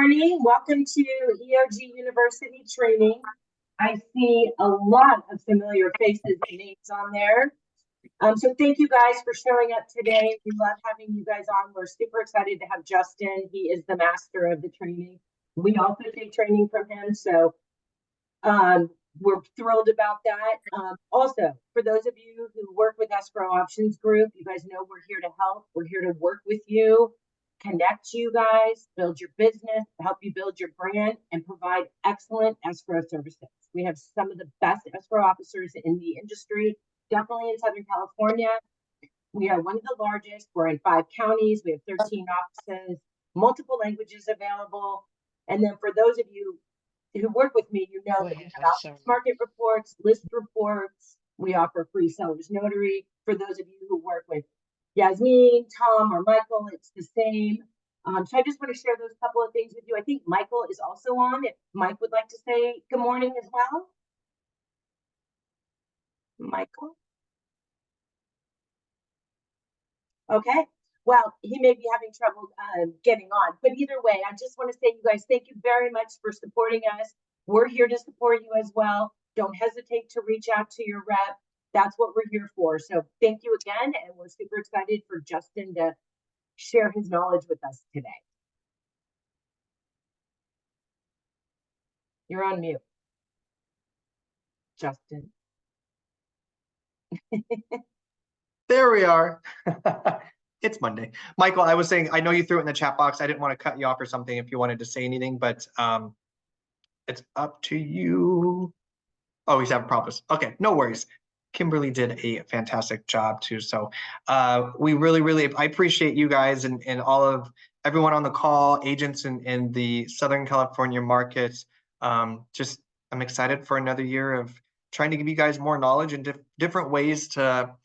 morning. Welcome to EOG University training. I see a lot of familiar faces and names on there. So thank you guys for showing up today. We love having you guys on. We're super excited to have Justin. He is the master of the training. We also take training from him. So we're thrilled about that. Also, for those of you who work with Escrow Options Group, you guys know we're here to help. We're here to work with you, connect you guys, build your business, help you build your brand, and provide excellent escrow services. We have some of the best escrow officers in the industry, definitely in Southern California. We are one of the largest. We're in 5 counties. We have 13 offices, multiple languages available. And then for those of you who work with me, you know that we have office market reports, list reports. We offer free seller's notary. For those of you who work with Yasmin, Tom, or Michael, it's the same. So I just want to share those couple of things with you. I think Michael is also on. If Mike would like to say good morning as well. Michael? Okay. Well, he may be having trouble getting on, but either way, I just want to say, you guys, thank you very much for supporting us. We're here to support you as well. Don't hesitate to reach out to your rep. That's what we're here for. So thank you again, and we're super excited for Justin to share his knowledge with us today. You're on mute, Justin. There we are. It's Monday. Michael, I was saying, I know you threw it in the chat box. I didn't want to cut you off or something if you wanted to say anything, but it's up to you. Oh, he's having problems. Okay, no worries. Kimberly did a fantastic job too. So we really, I appreciate you guys and all of everyone on the call, agents in the Southern California markets. I'm excited for another year of trying to give you guys more knowledge and different ways to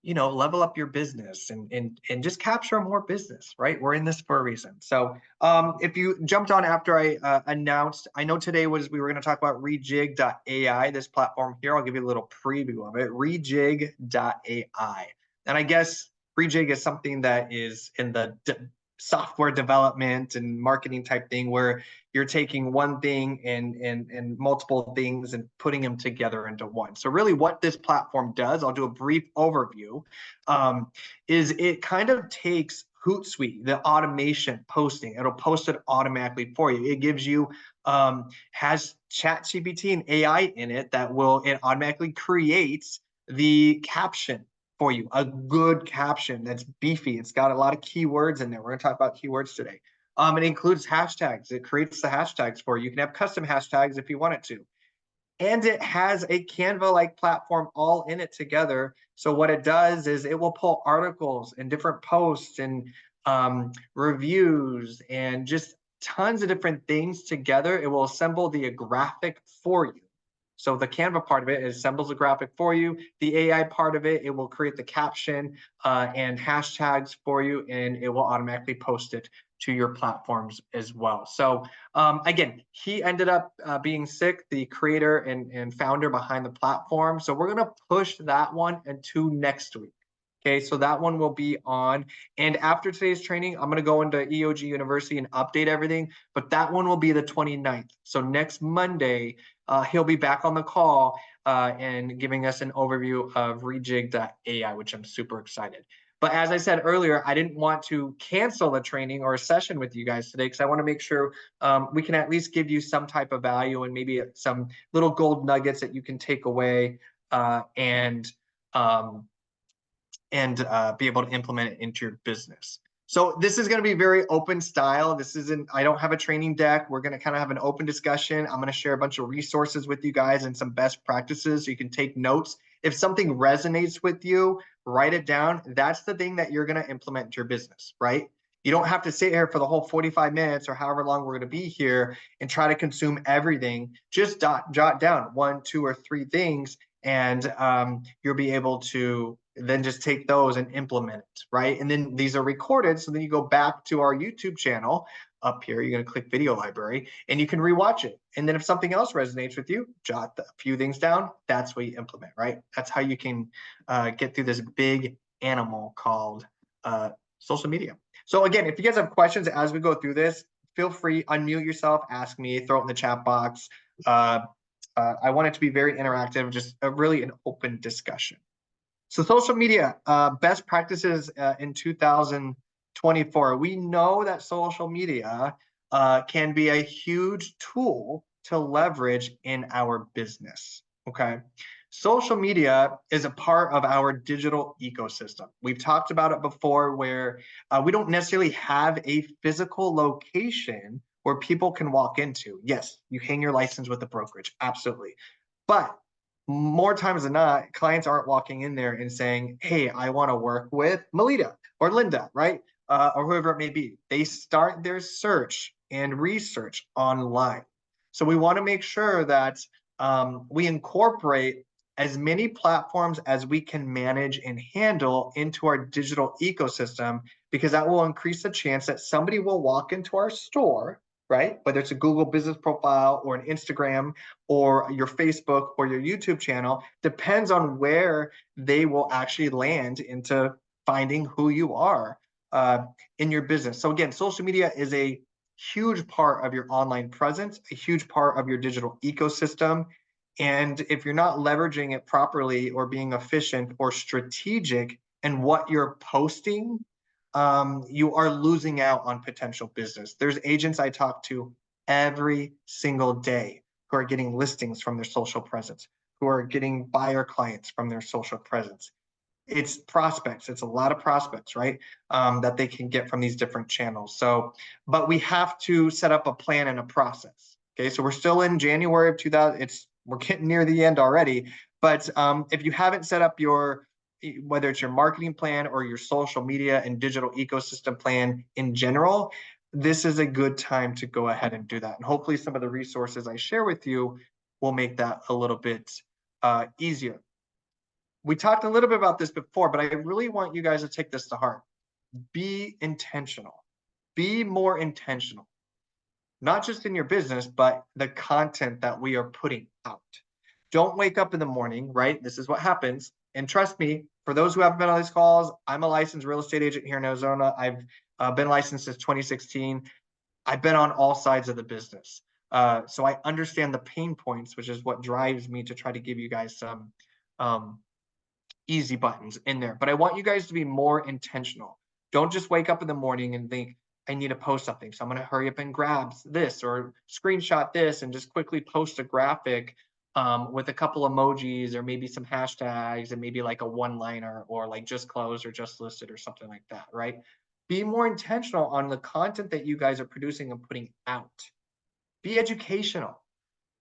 level up your business and just capture more business, right? We're in this for a reason. So if you jumped on after I announced, I know today we were going to talk about Rejig.ai, this platform here. I'll give you a little preview of it, Rejig.ai. And I guess Rejig is something that is in the software development and marketing type thing where you're taking one thing and multiple things and putting them together into one. So really what this platform does, I'll do a brief overview, is it kind of takes Hootsuite, the automation posting, it'll post it automatically for you. It gives you, has ChatGPT and AI in it that it automatically creates the caption for you, a good caption that's beefy. It's got a lot of keywords in there. We're going to talk about keywords today. It includes hashtags. It creates the hashtags for you. You can have custom hashtags if you want it to. And it has a Canva-like platform all in it together. So what it does is it will pull articles and different posts and reviews and just tons of different things together. It will assemble the graphic for you. So the Canva part of it assembles a graphic for you. The AI part of it will create the caption and hashtags for you, and it will automatically post it to your platforms as well. So again, he ended up being sick, the creator and founder behind the platform. So we're gonna push that one into next week. Okay, so that one will be on. And after today's training, I'm gonna go into EOG University and update everything, but that one will be the 29th. So next Monday, he'll be back on the call and giving us an overview of Rejig.ai, which I'm super excited. But as I said earlier, I didn't want to cancel a training or a session with you guys today because I want to make sure we can at least give you some type of value and maybe some little gold nuggets that you can take away and be able to implement it into your business. So this is going to be very open style. I don't have a training deck. We're going to kind of have an open discussion. I'm going to share a bunch of resources with you guys and some best practices so you can take notes. If something resonates with you, write it down. That's the thing that you're going to implement into your business, right? You don't have to sit here for the whole 45 minutes or however long we're going to be here and try to consume everything. Just jot down 1, 2, or 3 things, and you'll be able to then just take those and implement it, right? And then these are recorded, so then you go back to our YouTube channel up here, you're going to click video library, and you can rewatch it. And then if something else resonates with you, jot a few things down. That's what you implement, right? That's how you can get through this big animal called social media. So again, if you guys have questions as we go through this, feel free, unmute yourself, ask me, throw it in the chat box. I want it to be very interactive, just really an open discussion. So social media, best practices in 2024. We know that social media can be a huge tool to leverage in our business, okay? Social media is a part of our digital ecosystem. We've talked about it before where we don't necessarily have a physical location where people can walk into. Yes, you hang your license with the brokerage, absolutely. But more times than not, clients aren't walking in there and saying, hey, I want to work with Melita or Linda, right? Or whoever it may be. They start their search and research online. So we want to make sure that we incorporate as many platforms as we can manage and handle into our digital ecosystem, because that will increase the chance that somebody will walk into our store, right? Whether it's a Google business profile or an Instagram or your Facebook or your YouTube channel, depends on where they will actually land into finding who you are in your business. So again, social media is a huge part of your online presence, a huge part of your digital ecosystem. And if you're not leveraging it properly or being efficient or strategic in what you're posting, you are losing out on potential business. There's agents I talk to every single day who are getting listings from their social presence, who are getting buyer clients from their social presence. It's prospects. It's a lot of prospects, right? That they can get from these different channels. So, but we have to set up a plan and a process. Okay, so we're still in January of 2000. We're getting near the end already. But if you haven't set up your, whether it's your marketing plan or your social media and digital ecosystem plan in general, this is a good time to go ahead and do that. And hopefully some of the resources I share with you will make that a little bit easier. We talked a little bit about this before, but I really want you guys to take this to heart. Be intentional. Be more intentional. Not just in your business, but the content that we are putting out. Don't wake up in the morning, right? This is what happens. And trust me, for those who haven't been on these calls, I'm a licensed real estate agent here in Arizona. I've been licensed since 2016. I've been on all sides of the business. So I understand the pain points, which is what drives me to try to give you guys some easy buttons in there. But I want you guys to be more intentional. Don't just wake up in the morning and think, I need to post something, so I'm going to hurry up and grab this or screenshot this and just quickly post a graphic with a couple emojis or maybe some hashtags and maybe like a one-liner or like just closed or just listed or something like that, right? Be more intentional on the content that you guys are producing and putting out. Be educational.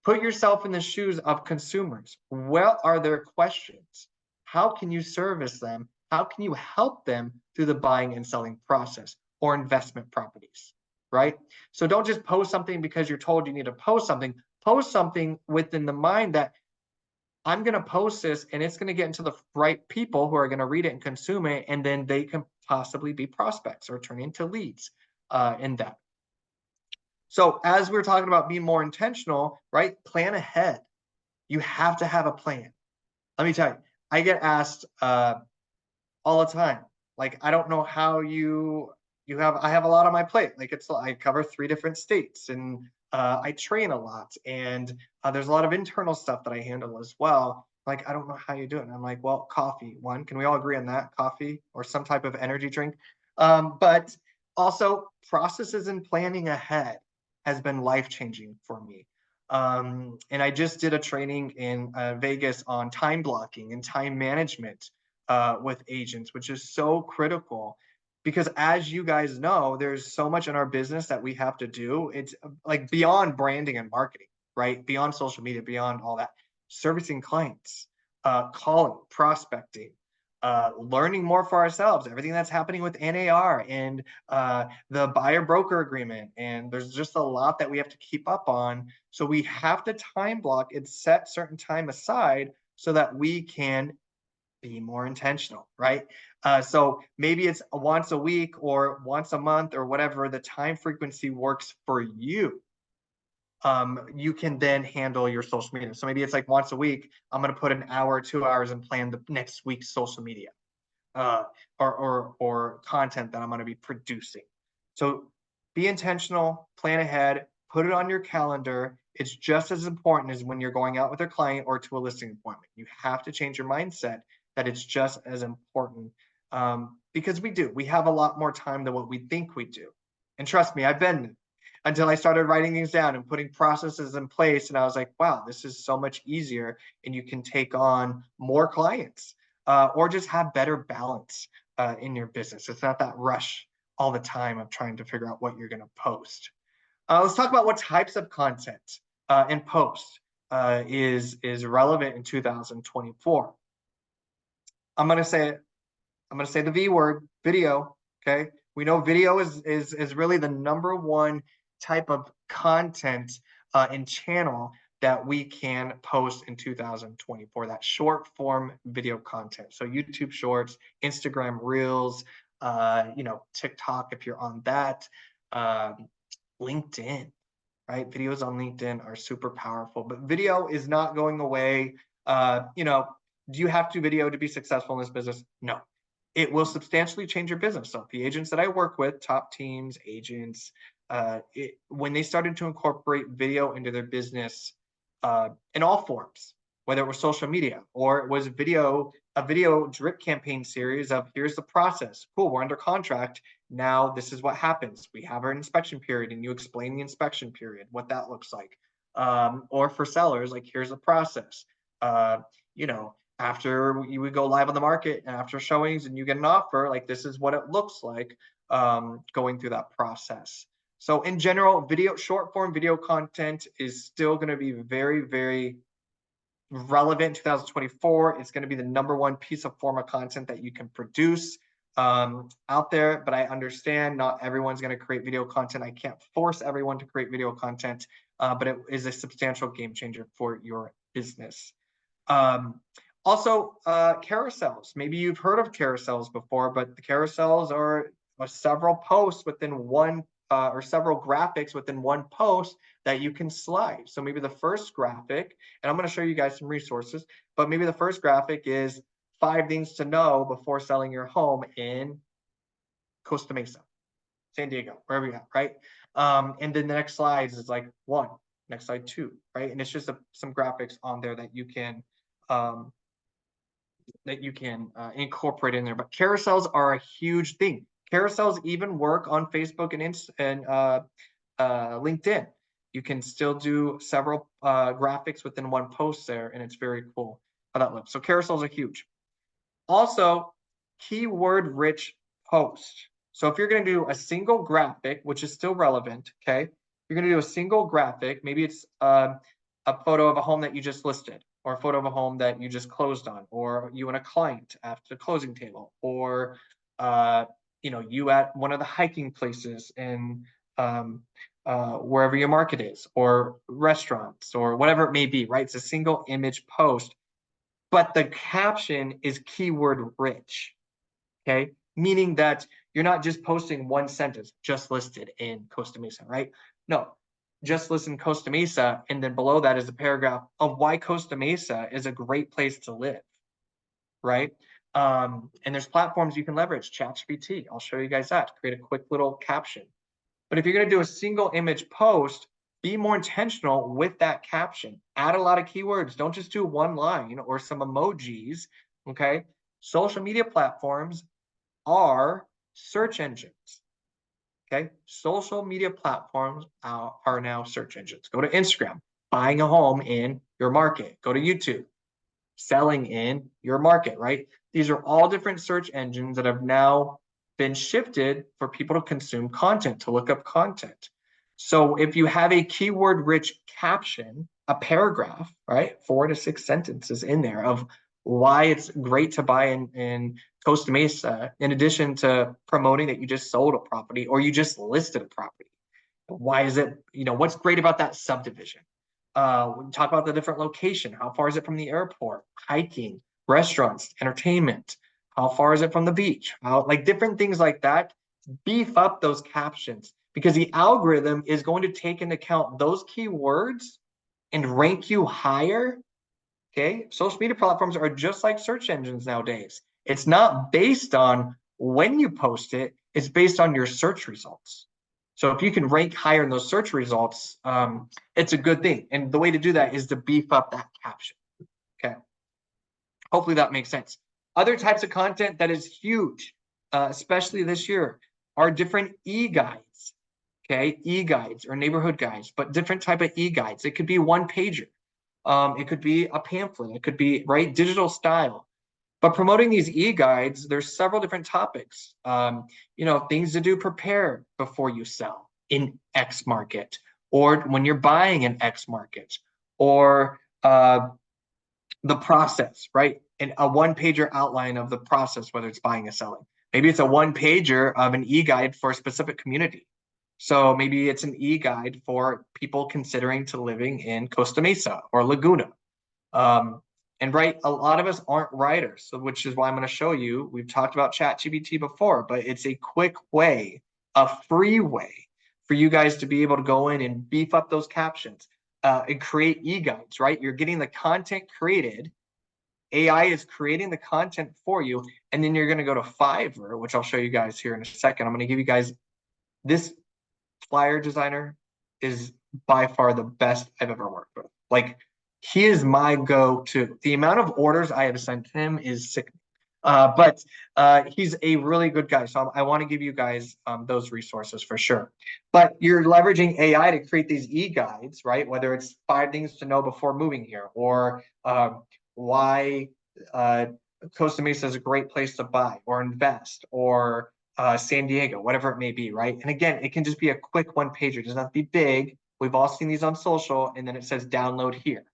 Put yourself in the shoes of consumers. What are their questions? How can you service them? How can you help them through the buying and selling process or investment properties, right? So don't just post something because you're told you need to post something. Post something within the mind that I'm going to post this and it's going to get into the right people who are going to read it and consume it, and then they can possibly be prospects or turn into leads in that. So as we're talking about being more intentional, right? Plan ahead. You have to have a plan. Let me tell you, I get asked all the time, like, I don't know how I have a lot on my plate. Like I cover 3 different states and I train a lot and there's a lot of internal stuff that I handle as well. Like, I don't know how you do it. And I'm like, well, coffee, one, can we all agree on that? Coffee or some type of energy drink. But also processes and planning ahead has been life-changing for me. And I just did a training in Vegas on time blocking and time management with agents, which is so critical because as you guys know, there's so much in our business that we have to do. It's like beyond branding and marketing, right? Beyond social media, beyond all that, servicing clients, calling, prospecting, learning more for ourselves, everything that's happening with NAR and the buyer broker agreement. And there's just a lot that we have to keep up on. So we have to time block and set certain time aside so that we can be more intentional, right? So maybe it's once a week or once a month or whatever the time frequency works for you. You can then handle your social media. So maybe it's like once a week, I'm going to put an hour or 2 hours and plan the next week's social media or content that I'm going to be producing. So be intentional, plan ahead, put it on your calendar. It's just as important as when you're going out with a client or to a listing appointment. You have to change your mindset that it's just as important, because we have a lot more time than what we think we do. And trust me, I've been until I started writing things down and putting processes in place. And I was like, wow, this is so much easier. And you can take on more clients, or just have better balance in your business. It's not that rush all the time of trying to figure out what you're going to post. Let's talk about what types of content and post is relevant in 2024. I'm going to say it. I'm going to say the V word, video. Okay. We know video is really the number one type of content and channel that we can post in 2024, that short form video content. So YouTube Shorts, Instagram Reels, TikTok, if you're on that, LinkedIn, right? Videos on LinkedIn are super powerful, but video is not going away. Do you have to video to be successful in this business? No. It will substantially change your business. So the agents that I work with, top teams, agents, when they started to incorporate video into their business in all forms, whether it was social media or it was a video drip campaign series of here's the process. Cool, we're under contract. Now this is what happens. We have our inspection period and you explain the inspection period, what that looks like. Or for sellers, like here's the process. After you would go live on the market and after showings and you get an offer, like this is what it looks like going through that process. So in general, short form video content is still going to be very, very relevant in 2024. It's going to be the number one piece of form of content that you can produce out there, but I understand not everyone's going to create video content. I can't force everyone to create video content, but it is a substantial game changer for your business. Also, carousels. Maybe you've heard of carousels before, but the carousels are several posts within one or several graphics within one post that you can slide. So maybe the first graphic, and I'm going to show you guys some resources, but maybe the first graphic is 5 things to know before selling your home in Costa Mesa, San Diego, wherever you're at, right? And then the next slides is like 1, next slide 2, right? And it's just some graphics on there that you can incorporate in there. But carousels are a huge thing. Carousels even work on Facebook and LinkedIn. You can still do several graphics within one post there, and it's very cool how that looks. So carousels are huge. Also, keyword-rich post. So if you're going to do a single graphic, which is still relevant, okay? You're going to do a single graphic. Maybe it's a photo of a home that you just listed, or a photo of a home that you just closed on, or you and a client at the closing table, or you at one of the hiking places in wherever your market is, or restaurants, or whatever it may be, right? It's a single image post, but the caption is keyword rich, okay? Meaning that you're not just posting one sentence, just listed in Costa Mesa, right? No, just listen Costa Mesa, and then below that is a paragraph of why Costa Mesa is a great place to live, right? And there's platforms you can leverage, ChatGPT. I'll show you guys that to create a quick little caption. But if you're going to do a single image post, be more intentional with that caption. Add a lot of keywords. Don't just do one line or some emojis, okay? Social media platforms are search engines, okay? Social media platforms are now search engines. Go to Instagram, buying a home in your market. Go to YouTube, selling in your market, right? These are all different search engines that have now been shifted for people to consume content, to look up content. So if you have a keyword-rich caption, a paragraph, right, 4 to 6 sentences in there of why it's great to buy in Costa Mesa, in addition to promoting that you just sold a property or you just listed a property. Why is it, what's great about that subdivision? We talk about the different location. How far is it from the airport? Hiking, restaurants, entertainment. How far is it from the beach? Like different things like that. Beef up those captions because the algorithm is going to take into account those keywords and rank you higher. Okay, social media platforms are just like search engines nowadays. It's not based on when you post it, it's based on your search results. So if you can rank higher in those search results, it's a good thing. And the way to do that is to beef up that caption. Okay. Hopefully that makes sense. Other types of content that is huge, especially this year, are different e-guides. Okay, e-guides or neighborhood guides, but different type of e-guides. It could be one pager. It could be a pamphlet. It could be, right, digital style. But promoting these e-guides, there's several different topics. You know, things to do prepare before you sell in X market, or when you're buying in X market, or the process, right? And a one-pager outline of the process, whether it's buying or selling. Maybe it's a one-pager of an e-guide for a specific community. So maybe it's an e-guide for people considering to living in Costa Mesa or Laguna. And right, a lot of us aren't writers, so which is why I'm going to show you. We've talked about ChatGPT before, but it's a quick way, a free way for you guys to be able to go in and beef up those captions and create e-guides, right? You're getting the content created. AI is creating the content for you, and then you're going to go to Fiverr, which I'll show you guys here in a second. I'm going to give you guys this flyer designer is by far the best I've ever worked with. Like, he is my go-to. The amount of orders I have sent him is sickening. But he's a really good guy. So I want to give you guys those resources for sure. But you're leveraging AI to create these e-guides, right? Whether it's 5 things to know before moving here, or why Costa Mesa is a great place to buy or invest, or San Diego, whatever it may be, right? And again, it can just be a quick one pager. It doesn't have to be big. We've all seen these on social, and then it says download here,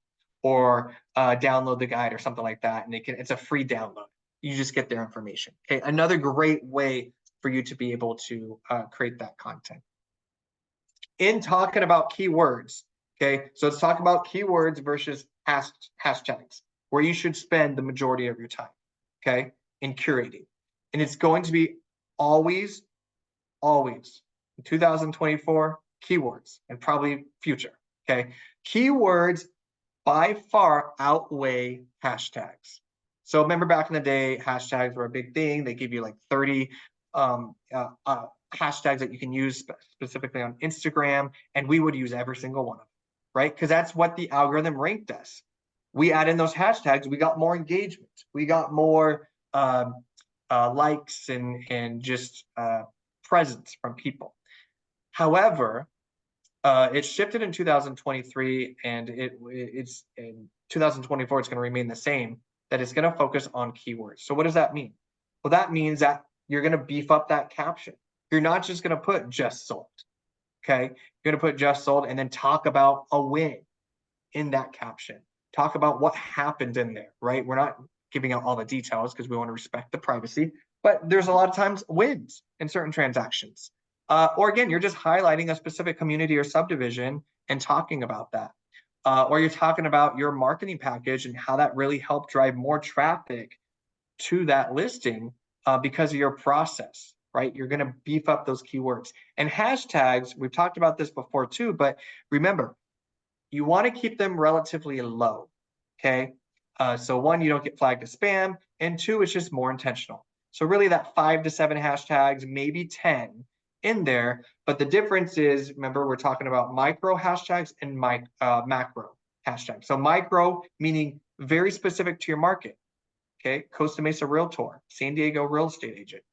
or download the guide or something like that. And it's a free download. You just get their information. Okay, another great way for you to be able to create that content. In talking about keywords, okay, so let's talk about keywords versus hashtags, where you should spend the majority of your time, okay, in curating. And it's going to be always in 2024, keywords, and probably future, okay? Keywords by far outweigh hashtags. So remember back in the day, hashtags were a big thing. They give you like 30 hashtags that you can use specifically on Instagram, and we would use every single one of them, right? Because that's what the algorithm ranked us. We add in those hashtags, we got more engagement, we got more likes and just presence from people. However, it shifted in 2023, and it's in 2024, it's going to remain the same, that it's going to focus on keywords. So what does that mean? Well, that means that you're going to beef up that caption. You're not just going to put just sold, okay? You're going to put just sold and then talk about a win in that caption. Talk about what happened in there, right? We're not giving out all the details because we want to respect the privacy, but there's a lot of times wins in certain transactions. Or again, you're just highlighting a specific community or subdivision and talking about that. Or you're talking about your marketing package and how that really helped drive more traffic to that listing because of your process, right? You're going to beef up those keywords. And hashtags, we've talked about this before too, but remember, you want to keep them relatively low, okay? So 1, you don't get flagged as spam, and 2, it's just more intentional. So really that 5 to 7 hashtags, maybe 10 in there, but the difference is, remember, we're talking about micro hashtags and macro hashtags. So micro meaning very specific to your market, okay? Costa Mesa Realtor, San Diego real estate agent,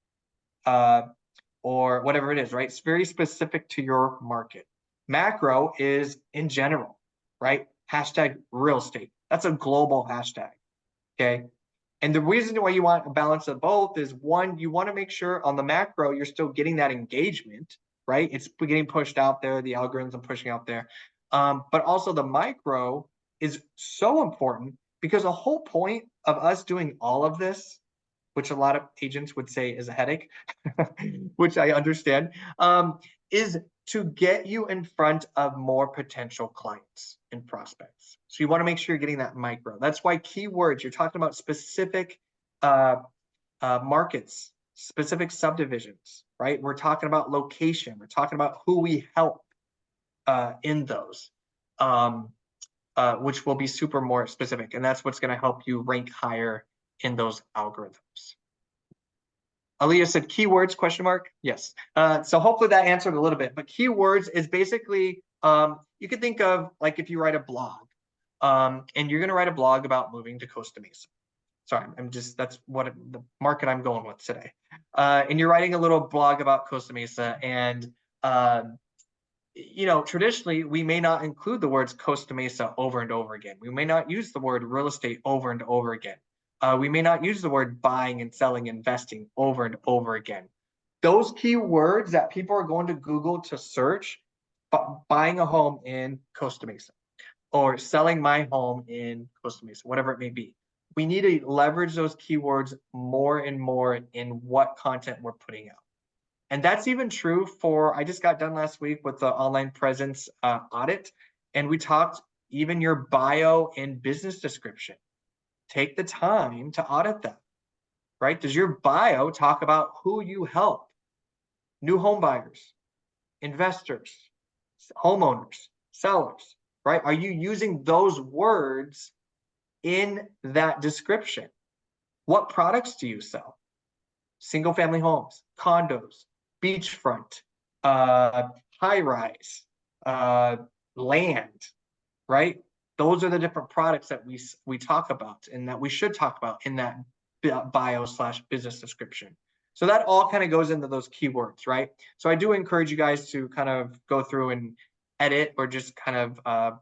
or whatever it is, right? It's very specific to your market. Macro is in general, right? Hashtag real estate. That's a global hashtag, okay? And the reason why you want a balance of both is, 1, you want to make sure on the macro, you're still getting that engagement, right? It's getting pushed out there, the algorithms are pushing out there. But also the micro is so important because the whole point of us doing all of this, which a lot of agents would say is a headache, which I understand, is to get you in front of more potential clients and prospects. So you want to make sure you're getting that micro. That's why keywords, you're talking about specific markets, specific subdivisions, right? We're talking about location. We're talking about who we help in those, which will be super more specific. And that's what's going to help you rank higher in those algorithms. Aaliyah said keywords, question mark? Yes. So hopefully that answered a little bit, but keywords is basically, you can think of like if you write a blog, and you're going to write a blog about moving to Costa Mesa. Sorry, that's what the market I'm going with today. And you're writing a little blog about Costa Mesa, and traditionally we may not include the words Costa Mesa over and over again. We may not use the word real estate over and over again. We may not use the word buying and selling, investing over and over again. Those keywords that people are going to Google to search, buying a home in Costa Mesa or selling my home in Costa Mesa, whatever it may be. We need to leverage those keywords more and more in what content we're putting out. And that's even true for, I just got done last week with the online presence audit, and we talked even your bio and business description. Take the time to audit that, right? Does your bio talk about who you help? New home buyers, investors, homeowners, sellers, right? Are you using those words in that description? What products do you sell? Single family homes, condos, beachfront, high-rise, land, right? Those are the different products that we talk about and that we should talk about in that bio/business description. So that all kind of goes into those keywords, right? So I do encourage you guys to kind of go through and edit or just kind of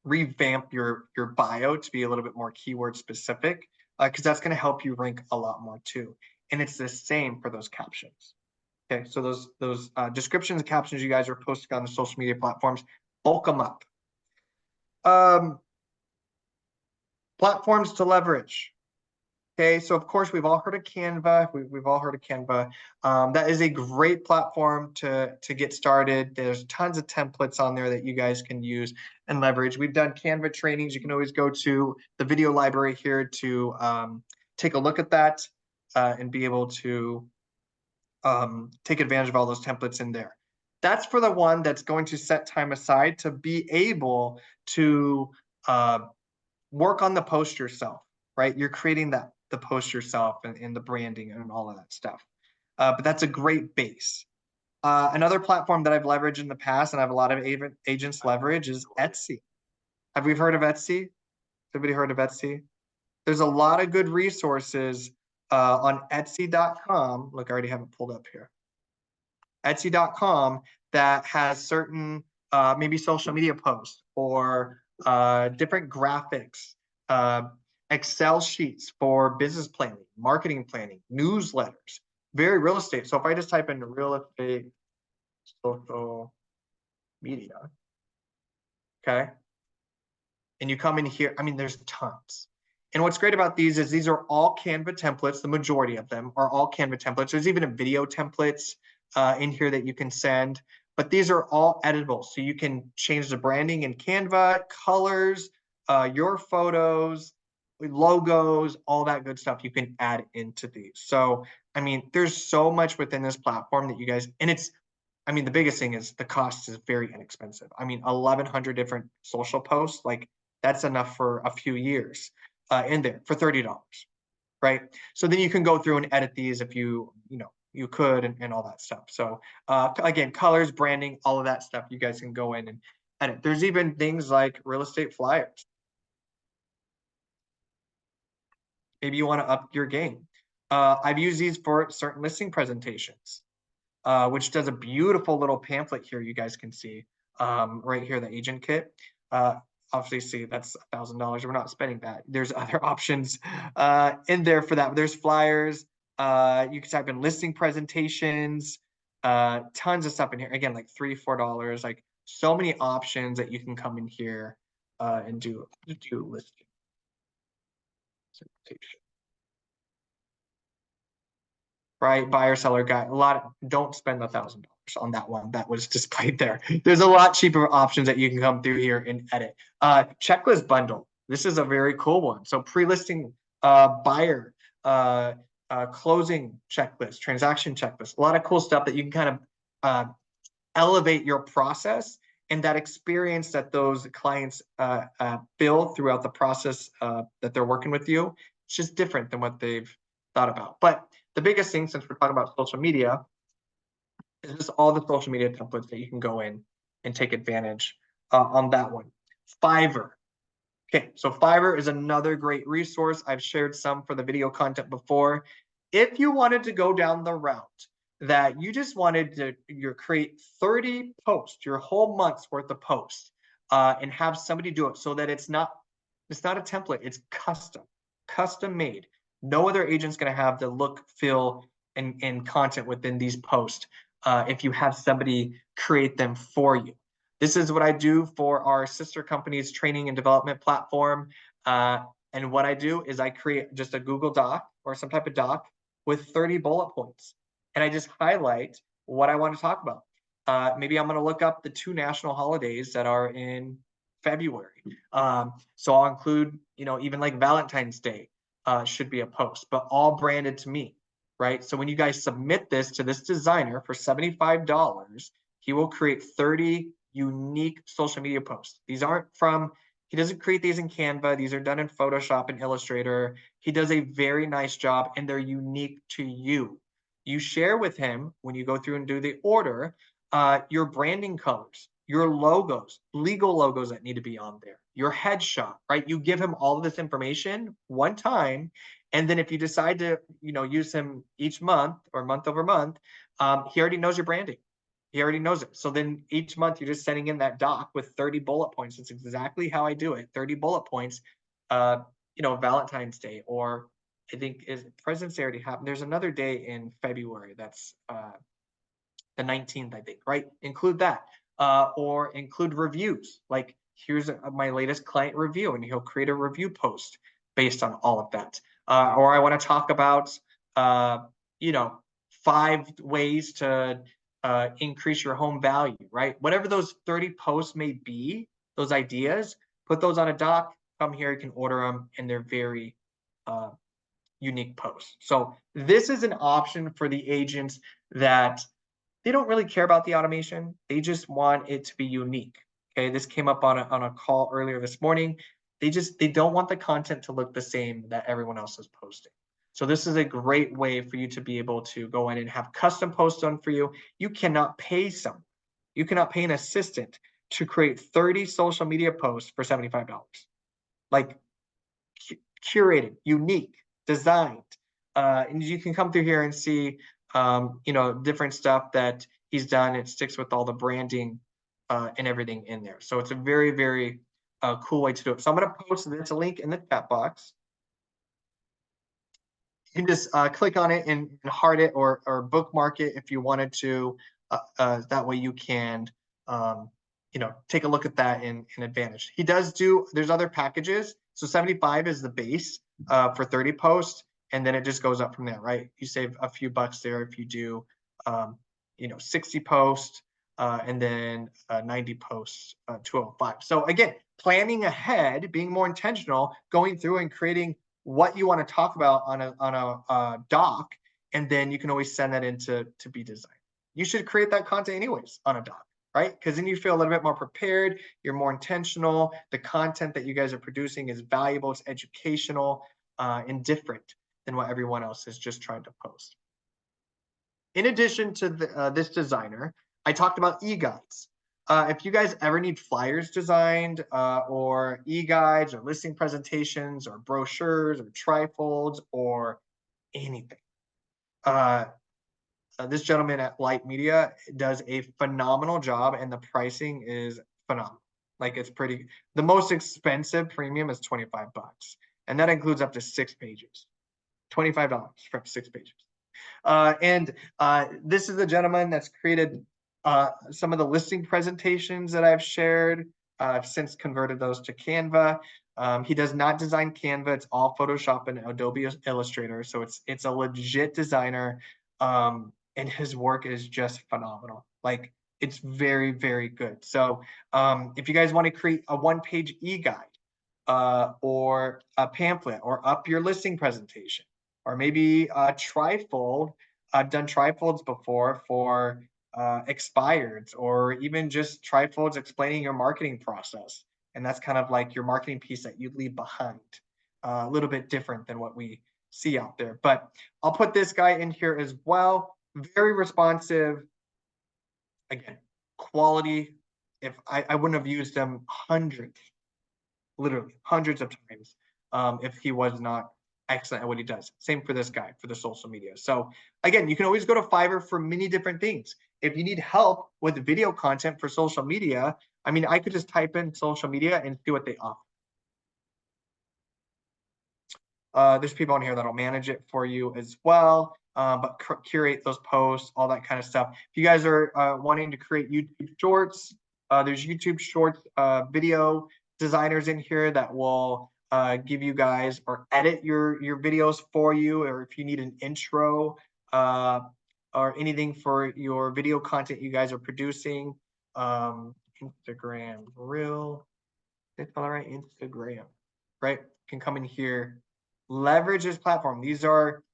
revamp your bio to be a little bit more keyword specific, because that's going to help you rank a lot more too. And it's the same for those captions. Okay, so those descriptions and captions you guys are posting on the social media platforms, bulk them up. Platforms to leverage. Okay, so of course we've all heard of Canva. We've all heard of Canva. That is a great platform to get started. There's tons of templates on there that you guys can use and leverage. We've done Canva trainings. You can always go to the video library here to take a look at that and be able to take advantage of all those templates in there. That's for the one that's going to set time aside to be able to work on the post yourself, right? You're creating the post yourself and the branding and all of that stuff. But that's a great base. Another platform that I've leveraged in the past and I have a lot of agents leverage is Etsy. Have we heard of Etsy? Everybody heard of Etsy? There's a lot of good resources on Etsy.com. Look, I already have it pulled up here. Etsy.com that has certain maybe social media posts or different graphics, Excel sheets for business planning, marketing planning, newsletters, very real estate. So if I just type in real estate social media, okay, and you come in here, I mean, there's tons. And what's great about these is these are all Canva templates. The majority of them are all Canva templates. There's even a video templates in here that you can send, but these are all editable. So you can change the branding in Canva, colors, your photos, logos, all that good stuff you can add into these. So, I mean, there's so much within this platform that you guys, and I mean, the biggest thing is the cost is very inexpensive. I mean, 1,100 different social posts, like that's enough for a few years in there for $30, right? So then you can go through and edit these if you could and all that stuff. So again, colors, branding, all of that stuff, you guys can go in and edit. There's even things like real estate flyers. Maybe you want to up your game. I've used these for certain listing presentations, which does a beautiful little pamphlet here you guys can see right here, the agent kit. Obviously, that's $1,000. We're not spending that. There's other options in there for that. There's flyers. You can type in listing presentations, tons of stuff in here. Again, like $3, $4, like so many options that you can come in here and do listing. Right, buyer seller guide. Don't spend $1,000 on that one that was displayed there. There's a lot cheaper options that you can come through here and edit. Checklist bundle. This is a very cool one. So pre-listing buyer closing checklist, transaction checklist, a lot of cool stuff that you can kind of elevate your process and that experience that those clients feel throughout the process that they're working with you. It's just different than what they've thought about. But the biggest thing, since we're talking about social media, is just all the social media templates that you can go in and take advantage on that one. Fiverr. Okay, so Fiverr is another great resource. I've shared some for the video content before. If you wanted to go down the route that you just wanted to create 30 posts, your whole month's worth of posts, and have somebody do it so that it's not a template, it's custom made. No other agent's going to have the look, feel, and content within these posts if you have somebody create them for you. This is what I do for our sister company's training and development platform. And what I do is I create just a Google Doc or some type of doc with 30 bullet points. And I just highlight what I want to talk about. Maybe I'm going to look up the 2 national holidays that are in February. So I'll include, even like Valentine's Day should be a post, but all branded to me, right? So when you guys submit this to this designer for $75, he will create 30 unique social media posts. These aren't he doesn't create these in Canva. These are done in Photoshop and Illustrator. He does a very nice job and they're unique to you. You share with him when you go through and do the order, your branding colors, your logos, legal logos that need to be on there, your headshot, right? You give him all of this information one time. And then if you decide to, use him each month or month over month, he already knows your branding. He already knows it. So then each month you're just sending in that doc with 30 bullet points. It's exactly how I do it. 30 bullet points, Valentine's Day, or I think President's Day already happened. There's another day in February. That's the 19th, I think, right? Include that. Or include reviews. Like here's my latest client review, and he'll create a review post based on all of that. Or I want to talk about, 5 ways to increase your home value, right? Whatever those 30 posts may be, those ideas, put those on a doc, come here, you can order them, and they're very unique posts. So this is an option for the agents that they don't really care about the automation. They just want it to be unique. Okay, this came up on a call earlier this morning. They don't want the content to look the same that everyone else is posting. So this is a great way for you to be able to go in and have custom posts done for you. You cannot pay an assistant to create 30 social media posts for $75. Like curated, unique, designed. And you can come through here and see, different stuff that he's done. It sticks with all the branding and everything in there. So it's a very, very cool way to do it. So I'm going to post this link in the chat box. You can just click on it and heart it or bookmark it if you wanted to. That way you can, take a look at that in Advantage. There's other packages. So 75 is the base for 30 posts, and then it just goes up from there, right? You save a few bucks there if you do, 60 posts and then 90 posts, 205. So again, planning ahead, being more intentional, going through and creating what you want to talk about on a doc, and then you can always send that in to be designed. You should create that content anyways on a doc, right? Because then you feel a little bit more prepared, you're more intentional, the content that you guys are producing is valuable, it's educational, and different than what everyone else is just trying to post. In addition to this designer, I talked about e-guides. If you guys ever need flyers designed or e-guides or listing presentations or brochures or trifolds or anything, this gentleman at Light Media does a phenomenal job, and the pricing is phenomenal. Like the most expensive premium is 25 bucks, and that includes up to 6 pages. $25 for 6 pages. And this is the gentleman that's created some of the listing presentations that I've shared. I've since converted those to Canva. He does not design Canva. It's all Photoshop and Adobe Illustrator. So it's a legit designer. And his work is just phenomenal. Like it's very, very good. So if you guys want to create a 1-page e-guide or a pamphlet or up your listing presentation, or maybe a trifold. I've done trifolds before for expireds, or even just trifolds explaining your marketing process. And that's kind of like your marketing piece that you leave behind. A little bit different than what we see out there. But I'll put this guy in here as well. Very responsive. Again, quality. If I wouldn't have used him literally hundreds of times if he was not excellent at what he does. Same for this guy for the social media. So again, you can always go to Fiverr for many different things. If you need help with video content for social media, I mean, I could just type in social media and see what they offer. There's people on here that'll manage it for you as well, but curate those posts, all that kind of stuff. If you guys are wanting to create YouTube shorts, there's YouTube shorts video designers in here that will give you guys or edit your videos for you, or if you need an intro or anything for your video content you guys are producing. Instagram Reel, did I spell it right? Instagram, right? Can come in here, leverage this platform. These are,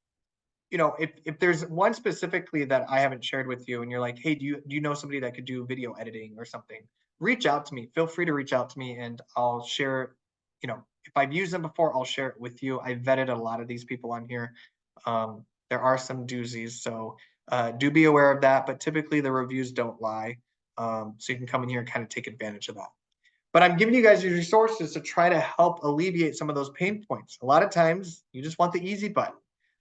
you know, if there's one specifically that I haven't shared with you and you're like, hey, do you know somebody that could do video editing or something? Reach out to me. Feel free to reach out to me and I'll share it. You know, if I've used them before, I'll share it with you. I vetted a lot of these people on here. There are some doozies, so do be aware of that, but typically the reviews don't lie. So you can come in here and kind of take advantage of that. But I'm giving you guys these resources to try to help alleviate some of those pain points. A lot of times you just want the easy button.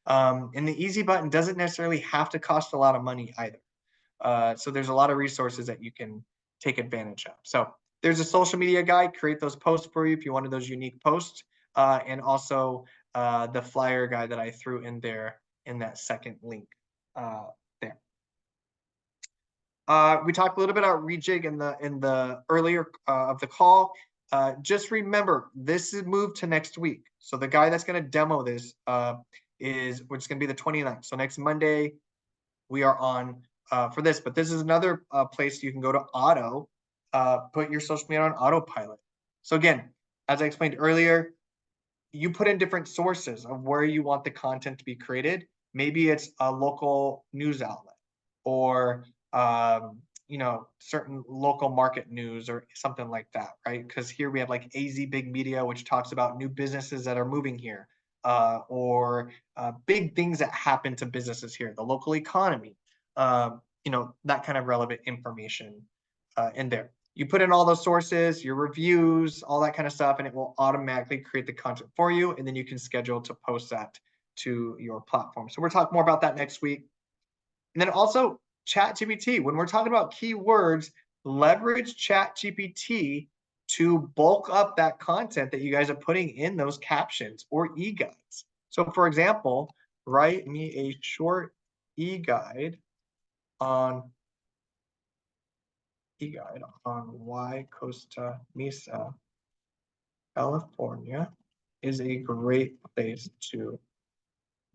And the easy button doesn't necessarily have to cost a lot of money either. So there's a lot of resources that you can take advantage of. So there's a social media guide, create those posts for you if you wanted those unique posts. And also the flyer guide that I threw in there in that second link there. We talked a little bit about rejig in the earlier of the call. Just remember, this is moved to next week. So the guy that's going to demo this which is going to be the 29th. So next Monday, we are on for this. But this is another place you can go to auto, put your social media on autopilot. So again, as I explained earlier, you put in different sources of where you want the content to be created. Maybe it's a local news outlet or you know, certain local market news or something like that, right? Because here we have like AZ Big Media, which talks about new businesses that are moving here, or big things that happen to businesses here, the local economy, you know, that kind of relevant information in there. You put in all those sources, your reviews, all that kind of stuff, and it will automatically create the content for you. And then you can schedule to post that to your platform. So we'll talk more about that next week. And then also ChatGPT. When we're talking about keywords, leverage ChatGPT to bulk up that content that you guys are putting in those captions or e-guides. So for example, write me a short e-guide on why Costa Mesa, California is a great place to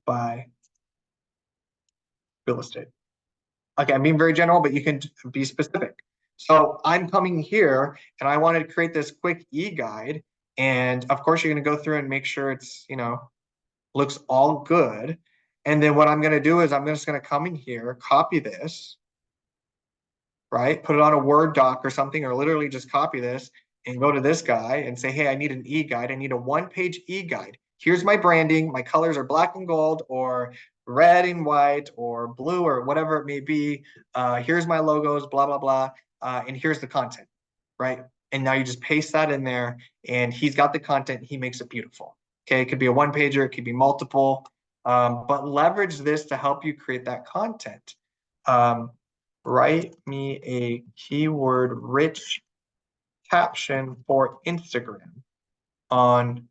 buy real estate. Okay, I'm being very general, but you can be specific. So I'm coming here and I wanted to create this quick e-guide. And of course, you're going to go through and make sure it's, you know, looks all good. And then what I'm going to do is I'm just going to come in here, copy this, right? Put it on a Word doc or something, or literally just copy this and go to this guy and say, hey, I need an e-guide. I need a one-page e-guide. Here's my branding. My colors are black and gold or red and white or blue or whatever it may be. Here's my logos, blah, blah, blah. And here's the content, right? And now you just paste that in there and he's got the content. He makes it beautiful. Okay, it could be a one-pager, it could be multiple, but leverage this to help you create that content. Write me a keyword-rich caption for Instagram on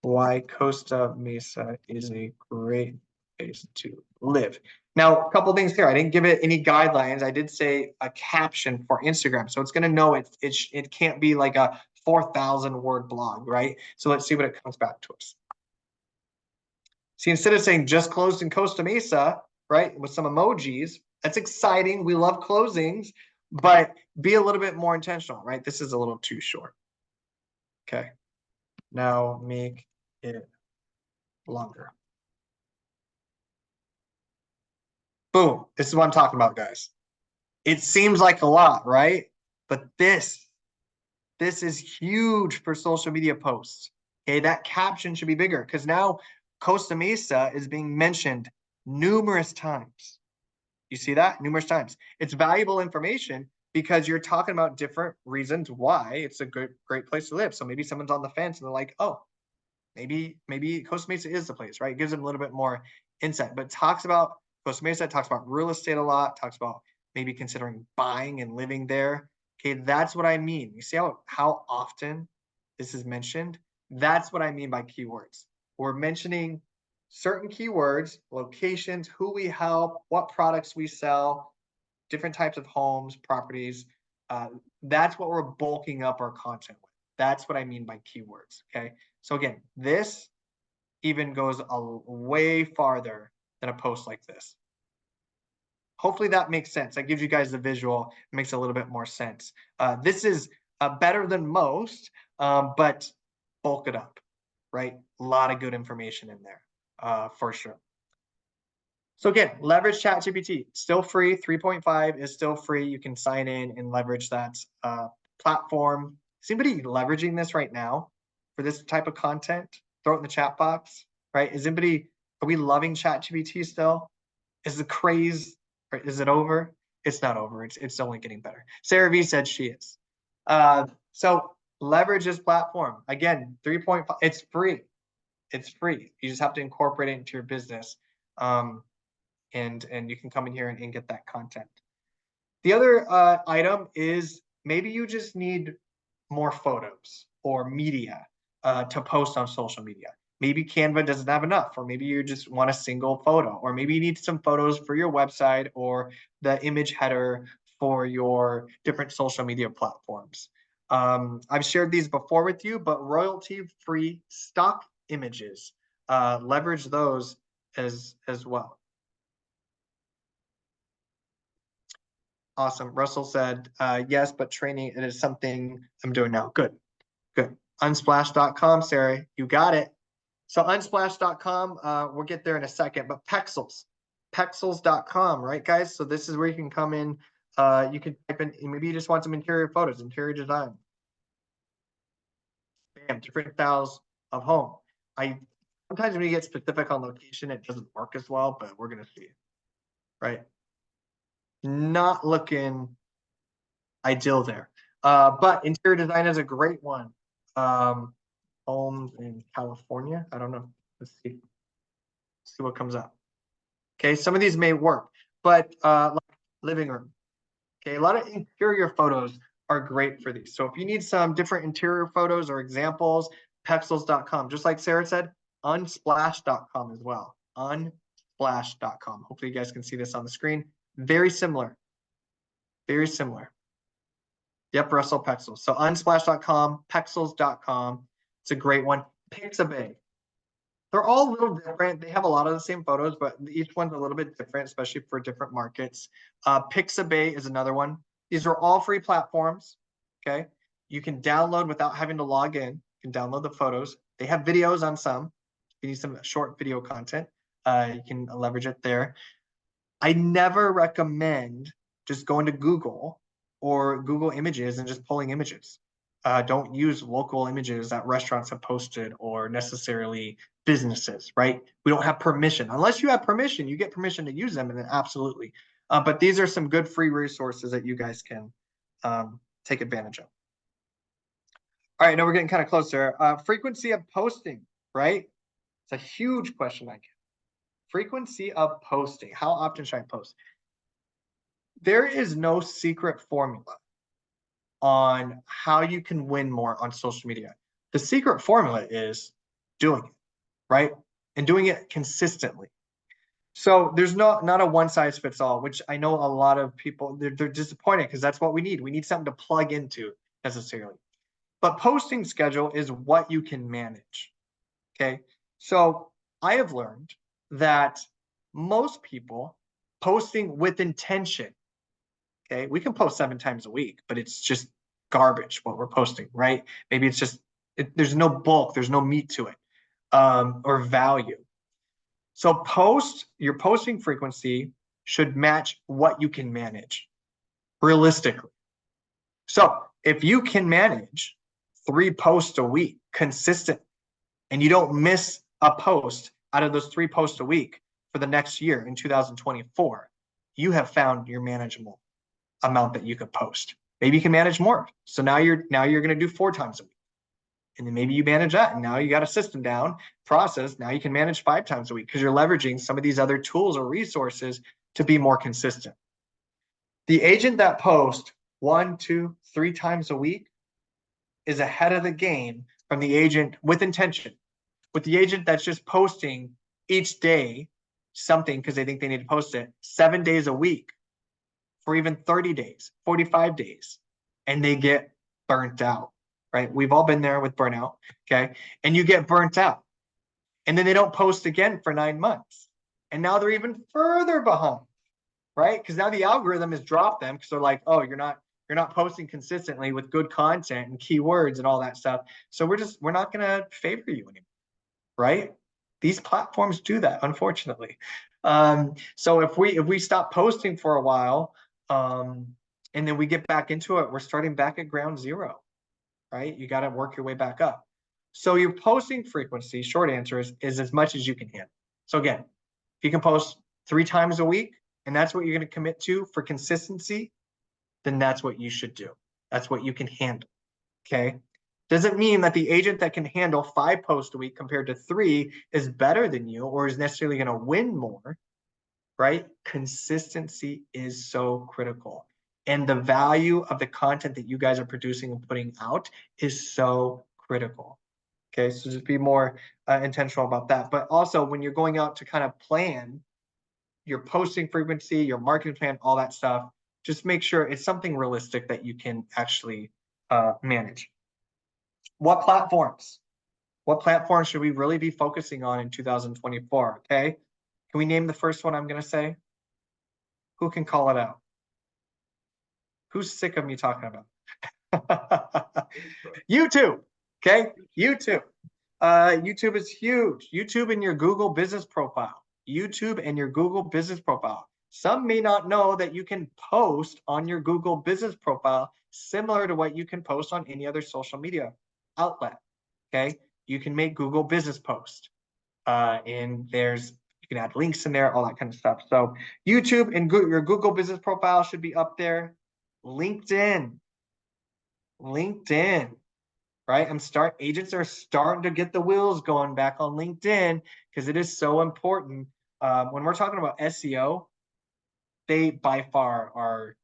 why Costa Mesa is a great place to live. Now, a couple things here. I didn't give it any guidelines. I did say a caption for Instagram. So it's going to know it can't be like a 4,000 word blog, right? So let's see what it comes back to us. See, instead of saying just closed in Costa Mesa, right, with some emojis, that's exciting. We love closings, but be a little bit more intentional, right? This is a little too short. Okay. Now make it longer. Boom. This is what I'm talking about, guys. It seems like a lot, right? But this is huge for social media posts. Okay, that caption should be bigger because now Costa Mesa is being mentioned numerous times. You see that? Numerous times. It's valuable information because you're talking about different reasons why it's a great place to live. So maybe someone's on the fence and they're like, oh, maybe Costa Mesa is the place, right? It gives them a little bit more insight, but talks about Costa Mesa, talks about real estate a lot, talks about maybe considering buying and living there. Okay, that's what I mean. You see how often this is mentioned? That's what I mean by keywords. We're mentioning certain keywords, locations, who we help, what products we sell, different types of homes, properties. That's what we're bulking up our content with. That's what I mean by keywords, okay? So again, this even goes way farther than a post like this. Hopefully that makes sense. That gives you guys the visual, makes a little bit more sense. This is better than most, but bulk it up, right? A lot of good information in there, for sure. So again, leverage ChatGPT, still free. 3.5 is still free. You can sign in and leverage that platform. Is anybody leveraging this right now for this type of content? Throw it in the chat box, right? Are we loving ChatGPT still? Is the craze, or is it over? It's not over. It's only getting better. Sarah V said she is. So leverage this platform. Again, 3.5, it's free. It's free. You just have to incorporate it into your business. And you can come in here and get that content. The other item is maybe you just need more photos or media to post on social media. Maybe Canva doesn't have enough, or maybe you just want a single photo, or maybe you need some photos for your website or the image header for your different social media platforms. I've shared these before with you, but royalty-free stock images, leverage those as well. Awesome. Russell said, yes, but training, it is something I'm doing now. Good. Unsplash.com, Sarah, you got it. So unsplash.com, we'll get there in a second, but Pexels.com, right, guys? So this is where you can come in. You can type in, maybe you just want some interior photos, interior design. Bam, different styles of home. Sometimes when you get specific on location, it doesn't work as well, but we're going to see, right? Not looking ideal there. But interior design is a great one. Homes in California. I don't know. Let's see what comes up. Okay, some of these may work, but like living room. Okay, a lot of interior photos are great for these. So if you need some different interior photos or examples, Pexels.com. Just like Sarah said, unsplash.com as well. Unsplash.com. Hopefully you guys can see this on the screen. Very similar. Very similar. Yep, Russell Pexels. So unsplash.com, Pexels.com. It's a great one. Pixabay. They're all a little different. They have a lot of the same photos, but each one's a little bit different, especially for different markets. Pixabay is another one. These are all free platforms. Okay. You can download without having to log in. You can download the photos. They have videos on some. If you need some short video content, you can leverage it there. I never recommend just going to Google or Google Images and just pulling images. Don't use local images that restaurants have posted or necessarily businesses, right? We don't have permission. Unless you have permission, you get permission to use them, and then absolutely. But these are some good free resources that you guys can take advantage of. All right, now we're getting kind of closer. Frequency of posting, right? It's a huge question I get. Frequency of posting. How often should I post? There is no secret formula on how you can win more on social media. The secret formula is doing it, right? And doing it consistently. So there's not a one size fits all, which I know a lot of people, they're disappointed because that's what we need. We need something to plug into necessarily. But posting schedule is what you can manage, okay? So I have learned that most people posting with intention, okay? We can post 7 times a week, but it's just garbage what we're posting, right? Maybe it's just, there's no bulk, there's no meat to it, or value. So your posting frequency should match what you can manage realistically. So if you can manage 3 posts a week consistent and you don't miss a post out of those 3 posts a week for the next year in 2024, you have found your manageable amount that you could post. Maybe you can manage more. So now you're going to do 4 times a week. And then maybe you manage that. And now you got a system down, process. Now you can manage 5 times a week because you're leveraging some of these other tools or resources to be more consistent. The agent that posts 1, 2, 3 times a week is ahead of the game from the agent with intention. With the agent that's just posting each day something because they think they need to post it 7 days a week for even 30 days, 45 days, and they get burnt out, right? We've all been there with burnout, okay? And you get burnt out. And then they don't post again for 9 months. And now they're even further behind, right? Because now the algorithm has dropped them because they're like, oh, you're not posting consistently with good content and keywords and all that stuff. So we're not going to favor you anymore, right? These platforms do that, unfortunately. So if we stop posting for a while, and then we get back into it, we're starting back at ground zero, right? You got to work your way back up. So your posting frequency, short answer is as much as you can handle. So again, if you can post 3 times a week, and that's what you're going to commit to for consistency, then that's what you should do. That's what you can handle, okay? Doesn't mean that the agent that can handle 5 posts a week compared to 3 is better than you or is necessarily going to win more, right? Consistency is so critical. And the value of the content that you guys are producing and putting out is so critical. Okay, so just be more intentional about that. But also when you're going out to kind of plan your posting frequency, your marketing plan, all that stuff, just make sure it's something realistic that you can actually manage. What platforms? What platforms should we really be focusing on in 2024? Okay, can we name the first one I'm going to say? Who can call it out? Who's sick of me talking about? YouTube. Okay, YouTube. YouTube is huge. YouTube and your Google business profile. YouTube and your Google business profile. Some may not know that you can post on your Google business profile similar to what you can post on any other social media outlet. Okay, you can make Google business post, and you can add links in there, all that kind of stuff. So YouTube and your Google business profile should be up there. LinkedIn, right? Agents are starting to get the wheels going back on LinkedIn because it is so important. When we're talking about SEO, they by far are,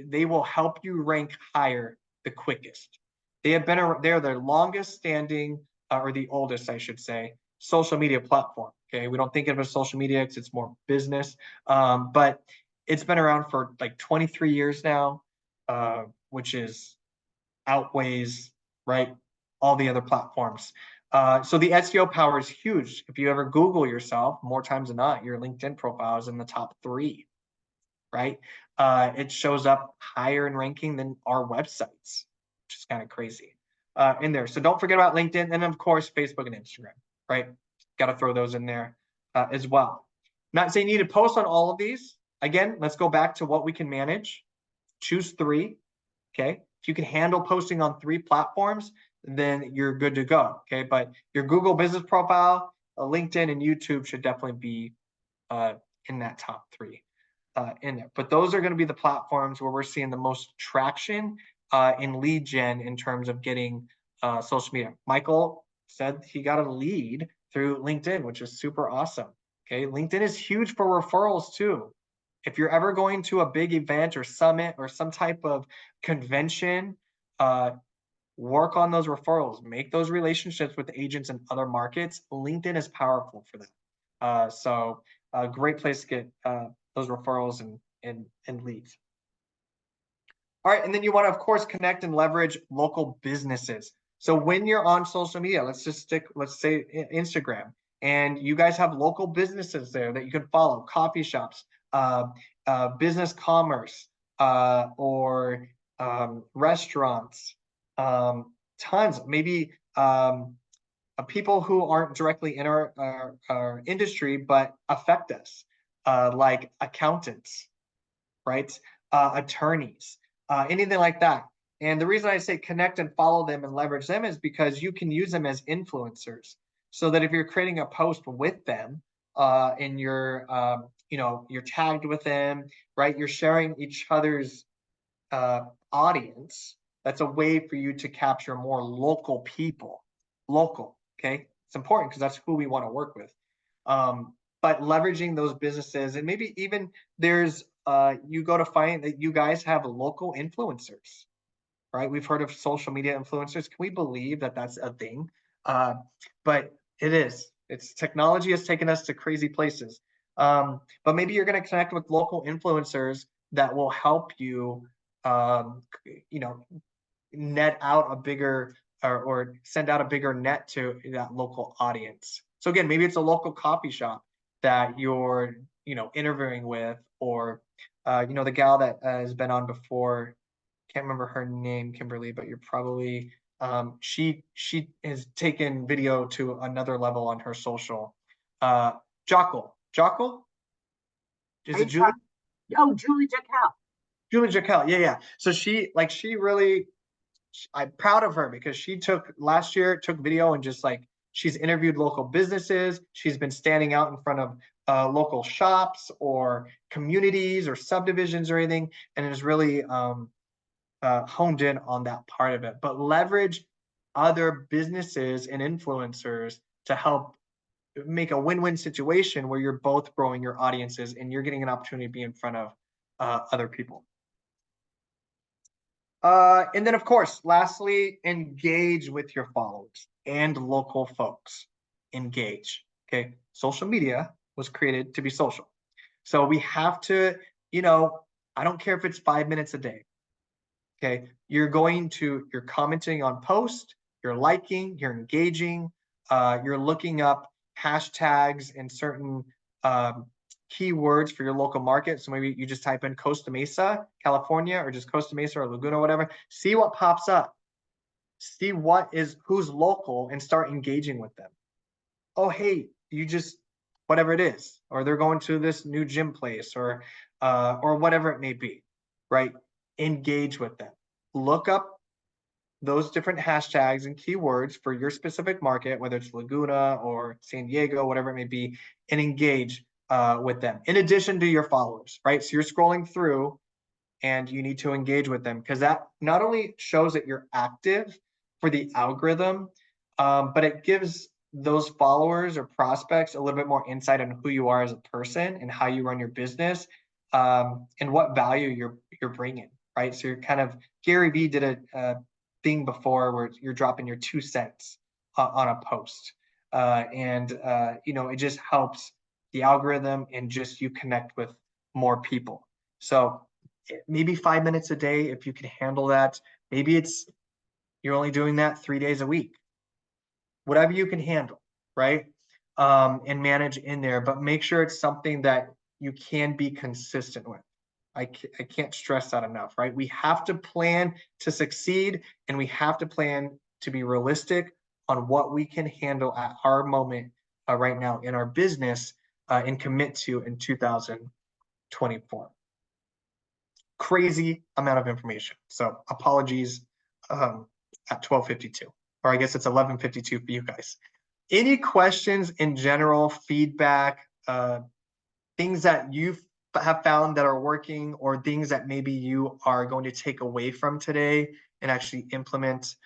they will help you rank higher the quickest. They're the longest standing, or the oldest, I should say, social media platform. Okay, we don't think of it as social media because it's more business, but it's been around for like 23 years now, which is outweighs, right, all the other platforms. So the SEO power is huge. If you ever Google yourself, more times than not, your LinkedIn profile is in the top 3, right? It shows up higher in ranking than our websites, which is kind of crazy in there. So don't forget about LinkedIn, and of course, Facebook and Instagram, right? Got to throw those in there as well. Not saying you need to post on all of these. Again, let's go back to what we can manage. Choose 3, okay? If you can handle posting on 3 platforms, then you're good to go, okay? But your Google business profile, LinkedIn, and YouTube should definitely be in that top 3 in there. But those are going to be the platforms where we're seeing the most traction in lead gen in terms of getting social media. Michael said he got a lead through LinkedIn, which is super awesome. Okay, LinkedIn is huge for referrals too. If you're ever going to a big event or summit or some type of convention, work on those referrals, make those relationships with agents in other markets. LinkedIn is powerful for that. So a great place to get those referrals and leads. All right, and then you want to, of course, connect and leverage local businesses. So when you're on social media, let's say Instagram, and you guys have local businesses there that you can follow, coffee shops, business commerce, or restaurants, tons, maybe people who aren't directly in our industry, but affect us, like accountants, right? Attorneys, anything like that. And the reason I say connect and follow them and leverage them is because you can use them as influencers. so that if you're creating a post with them, and you're, you're tagged with them, right? You're sharing each other's audience. That's a way for you to capture more local people. Local, okay? It's important because that's who we want to work with. But leveraging those businesses, and maybe even there's you go to find that you guys have local influencers, right? We've heard of social media influencers. Can we believe that that's a thing? But it is. It's technology has taken us to crazy places. But maybe you're going to connect with local influencers that will help you, you know, net out a bigger or send out a bigger net to that local audience. So again, maybe it's a local coffee shop that you're, interviewing with, or, the gal that has been on before, can't remember her name, Kimberly, but you're probably, she has taken video to another level on her social. Jockle, is Are it you Julie? Oh, Julie Jacal. Julie Jacal, yeah. So she really, I'm proud of her because she took video and just like she's interviewed local businesses. She's been standing out in front of local shops or communities or subdivisions or anything, and has really honed in on that part of it. But leverage other businesses and influencers to help make a win-win situation where you're both growing your audiences and you're getting an opportunity to be in front of other people. And then, of course, lastly, engage with your followers and local folks. Engage. Okay. Social media was created to be social. So we have to, I don't care if it's 5 minutes a day. Okay. You're commenting on posts, you're liking, you're engaging, you're looking up hashtags and certain keywords for your local market. So maybe you just type in Costa Mesa, California, or just Costa Mesa or Laguna, or whatever. See what pops up. See who's local and start engaging with them. Oh, hey, whatever it is, or they're going to this new gym place, or whatever it may be, right? Engage with them. Look up those different hashtags and keywords for your specific market, whether it's Laguna or San Diego, whatever it may be, and engage with them in addition to your followers, right? So you're scrolling through and you need to engage with them, because that not only shows that you're active for the algorithm, but it gives those followers or prospects a little bit more insight on who you are as a person and how you run your business, and what value you're bringing, right? So you're kind of, Gary Vee did a thing before where you're dropping your 2 cents on a post, and it just helps the algorithm and just you connect with more people. So maybe 5 minutes a day if you can handle that. Maybe you're only doing that 3 days a week. Whatever you can handle, right? And manage in there, but make sure it's something that you can be consistent with. I can't stress that enough, right? We have to plan to succeed, and we have to plan to be realistic on what we can handle at our moment right now in our business, and commit to in 2024. Crazy amount of information. So apologies at 12:52, or I guess it's 11:52 for you guys. Any questions in general, feedback, things that you have found that are working, or things that maybe you are going to take away from today and actually implement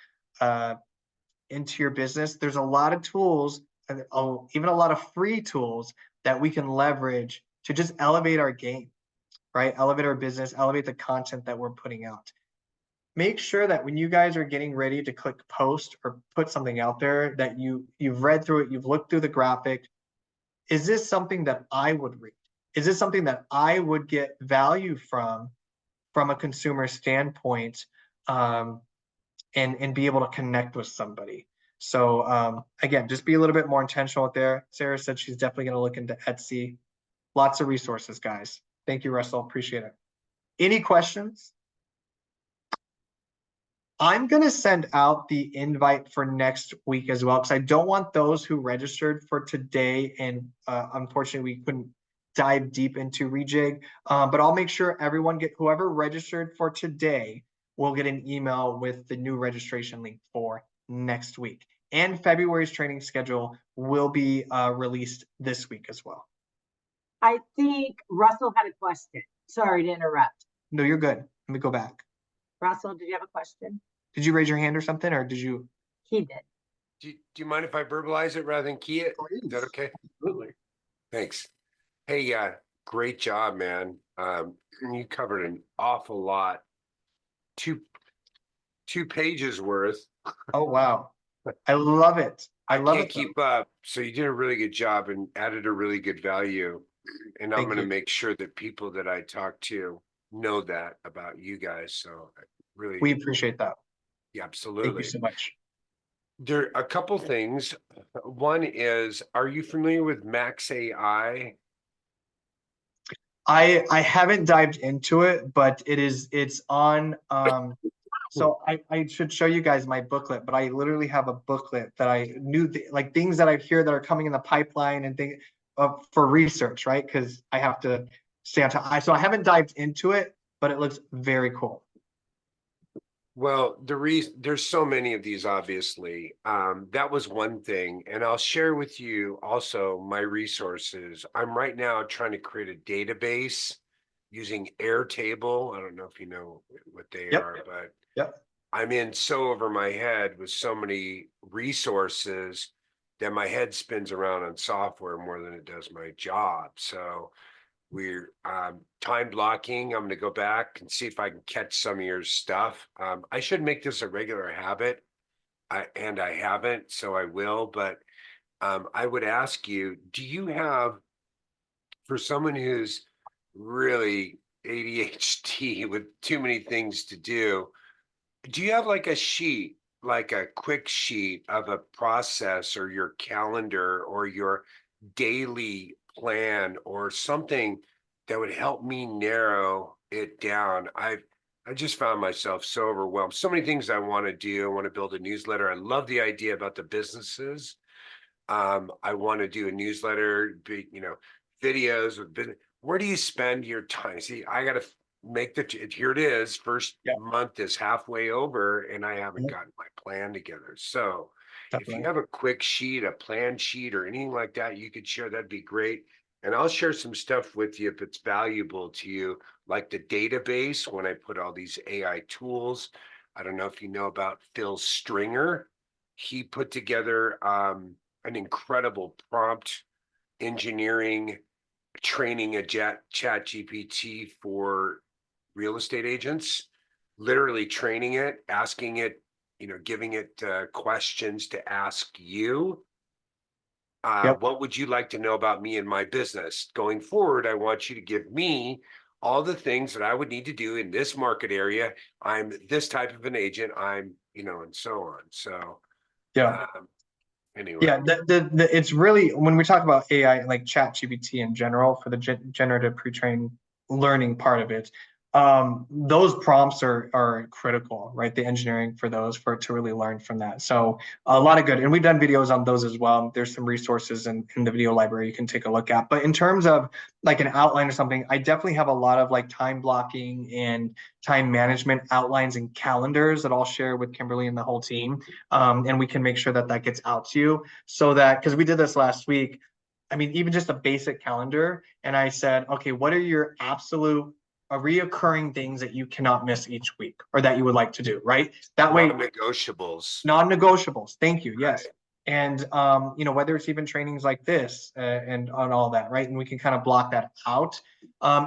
into your business? There's a lot of tools, and even a lot of free tools that we can leverage to just elevate our game, right? Elevate our business, elevate the content that we're putting out. Make sure that when you guys are getting ready to click post or put something out there, that you've read through it, you've looked through the graphic. Is this something that I would read? Is this something that I would get value from a consumer standpoint, and be able to connect with somebody? So again, just be a little bit more intentional out there. Sarah said she's definitely going to look into Etsy. Lots of resources, guys. Thank you, Russell. Appreciate it. Any questions? I'm going to send out the invite for next week as well, because I don't want those who registered for today, and unfortunately we couldn't dive deep into Rejig, but I'll make sure whoever registered for today will get an email with the new registration link for next week. and February's training schedule will be released this week as well. I think Russell had a question. Sorry to interrupt. No, you're good. Let me go back. Russell, did you have a question? Did you raise your hand or something, or did you? He did. Do you mind if I verbalize it rather than key it? Is that okay? Absolutely. Thanks. Hey, great job, man. You covered an awful lot. Two pages worth. Oh, wow. I love it. I love can't it. keep up. So you did a really good job and added a really good value. And I'm Thank going to you. make sure that people that I talk to know that about you guys. So really, We appreciate that. yeah, Thank absolutely. you so much. There are a couple things. One is, are you familiar with Max AI? I haven't dived into it, but it's on so I should show you guys my booklet, but I literally have a booklet that I knew like things that I hear that are coming in the pipeline and things for research, right? Because I have to stay on top. So I haven't dived into it, but it looks very cool. Well, there's so many of these, obviously. That was one thing. And I'll share with you also my resources. I'm right now trying to create a database using Airtable. I don't know if you know what they Yep. are, but Yep. I'm in so over my head with so many resources that my head spins around on software more than it does my job. So we're time blocking. I'm going to go back and see if I can catch some of your stuff. I should make this a regular habit, and I haven't, so I will. But I would ask you, do you have, for someone who's really ADHD with too many things to do you have like a sheet, like a quick sheet of a process or your calendar or your daily plan or something that would help me narrow it down? I just found myself so overwhelmed. So many things I want to do. I want to build a newsletter. I love the idea about the businesses. I want to do a newsletter, videos with business. Where do you spend your time? See, I got to make here it is. First Yeah. month is halfway over and I haven't Mhm. gotten my plan together. So if you Definitely. have a quick sheet, a plan sheet or anything like that, you could share, that'd be great. And I'll share some stuff with you if it's valuable to you, like the database when I put all these AI tools. I don't know if you know about Phil Stringer. He put together an incredible prompt engineering training a chat GPT for real estate agents, literally training it, asking it, giving it questions to ask you. Yep. What would you like to know about me and my business? Going forward, I want you to give me all the things that I would need to do in this market area. I'm this type of an agent. I'm, and so on. So, Yeah. anyway. Yeah, it's really when we talk about AI like ChatGPT in general for the generative pre-trained learning part of it, those prompts are critical, right? The engineering for those for it to really learn from that. So a lot of good, and we've done videos on those as well. There's some resources in the video library you can take a look at. But in terms of like an outline or something, I definitely have a lot of like time blocking and time management outlines and calendars that I'll share with Kimberly and the whole team. And we can make sure that that gets out to you so that, because we did this last week, I mean, even just a basic calendar. And I said, okay, what are your absolute reoccurring things that you cannot miss each week or that you would like to do, right? That way, Non-negotiables. non-negotiables. Thank you. Yes. And, whether it's even trainings like this and on all that, right? And we can kind of block that out.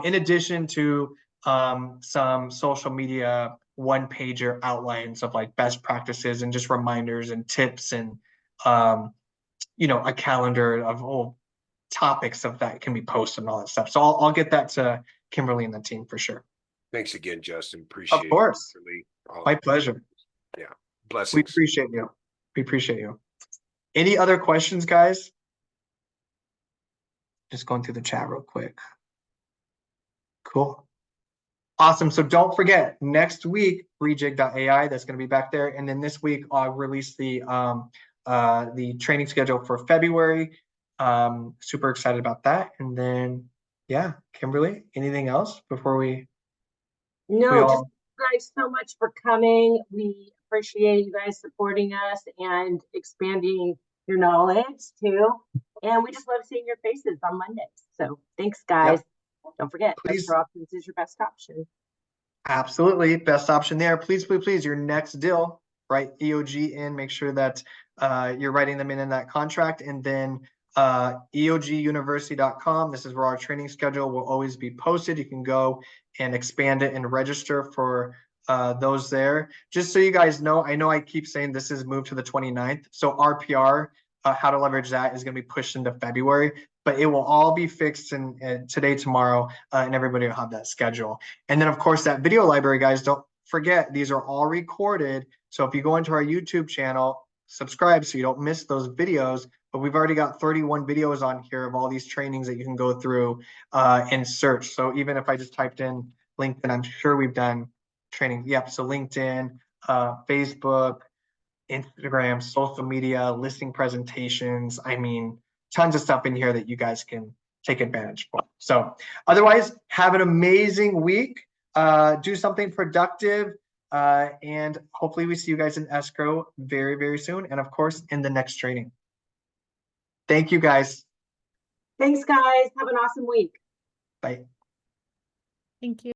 In addition to some social media one-pager outlines of like best practices and just reminders and tips and, a calendar of all topics of that can be posted and all that stuff. So I'll get that to Kimberly and the team for sure. Thanks again, Justin. Appreciate Of course. it. Really. My pleasure. Yeah. We Blessings. appreciate you. We appreciate you. Any other questions, guys? Just going through the chat real quick. Cool. Awesome. So don't forget, next week, rejig.ai, that's going to be back there. And then this week, I'll release the training schedule for February. Super excited about that. And then, yeah, Kimberly, anything else before we No, all... just thank you guys so much for coming. We appreciate you guys supporting us and expanding your knowledge too. And we just love seeing your faces on Mondays. So thanks, guys. Don't forget, Please. Extra Options is your best option. Absolutely. Best option there. Please, please, please, your next deal, write EOG in, make sure that you're writing them in that contract. And then EOGuniversity.com. This is where our training schedule will always be posted. You can go and expand it and register for those there. Just so you guys know I keep saying this is moved to the 29th. So RPR, how to leverage that, is going to be pushed into February, but it will all be fixed in today, tomorrow, and everybody will have that schedule. And then of course that video library, guys, don't forget, these are all recorded. So if you go into our YouTube channel, subscribe so you don't miss those videos. But we've already got 31 videos on here of all these trainings that you can go through and search. So even if I just typed in LinkedIn, I'm sure we've done training. Yep. So LinkedIn, Facebook, Instagram, social media, listing presentations. I mean, tons of stuff in here that you guys can take advantage of. So otherwise, have an amazing week. Do something productive. And hopefully we see you guys in escrow very, very soon. And of course, in the next training. Thank you, guys. Thanks, guys. Have an awesome week. Bye. Thank you.